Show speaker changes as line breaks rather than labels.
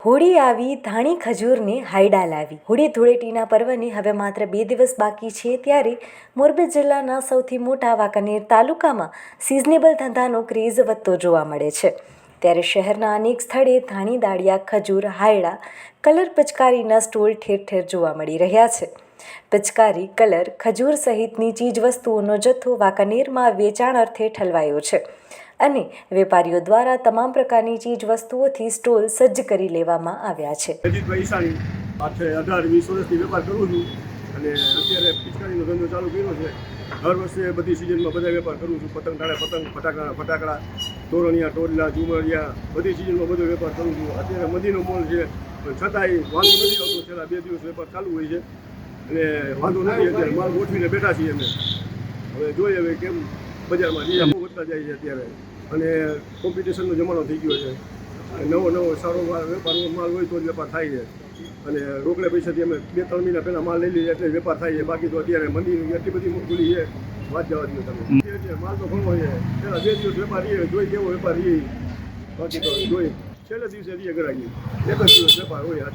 હોળી આવી ધાણી ખજૂરને હાયડા લાવી. હોળી ધૂળેટીના પર્વને હવે માત્ર 2 દિવસ બાકી છે ત્યારે મોરબી જિલ્લાના સૌથી મોટા વાંકાનેર તાલુકામાં સિઝનેબલ ધંધાનો ક્રેઝ વધતો જોવા મળે છે. ત્યારે શહેરના અનેક સ્થળે ધાણી દાળિયા, ખજૂર, હાયડા, કલર પિચકારીના સ્ટોલ ઠેર ઠેર જોવા મળી રહ્યા છે. પિચકારી, કલર, ખજૂર સહિતની ચીજવસ્તુઓનો જથ્થો વાંકાનેરમાં વેચાણ અર્થે ઠલવાયો છે અને વેપારીઓ દ્વારા તમામ પ્રકારની ચીજ વસ્તુઓથી સ્ટોલ સજ્જ કરી લેવામાં આવ્યા છે.
અજીતભાઈ ઈસાણી, 18-20 વર્ષથી વેપાર કરું છું અને અત્યારે પિચકારીનો ધંધો ચાલુ કર્યો છે. દર વર્ષે બધી સિઝનમાં બધા વેપાર કરું છું. પતંગ ટાળે પતંગ, ફટાકડા, તોરણિયા, ટોડલા, ઝુમરિયા, બધી સિઝનમાં બધો વેપાર કરું છું. અત્યારે મંદીનો મોલ છે પણ છતાંય વાંધો નથી આવતો. છેલ્લા 2 દિવસ વેપાર ચાલુ હોય છે અને વાંધો નથી. અત્યારે માલ ગોઠવીને બેઠા છીએ અમે. હવે જોઈએ હવે કેમ બજારમાં રીઝા બહુ વધતા જાય છે અત્યારે અને કોમ્પિટિશનનો જમાનો થઈ ગયો છે. નવો સારો વેપાર માલ હોય તો જ વેપાર થાય છે અને રોકડે પૈસાથી અમે 2-3 મહિના પહેલાં માલ લઈ લઈએ એટલે વેપાર થાય છે. બાકી તો અત્યારે મંદીની એટલી બધી મૂકલી છે, વાત જવા દો તમે. માલ તો ઘણો છે. પહેલાં 2 દિવસ વેપાર રહીએ, જોઈ કેવો વેપાર રહીએ, બાકી તો જોઈ છેલ્લે દિવસે રહીએ ગરાગી. એક જ દિવસ વેપાર હોય.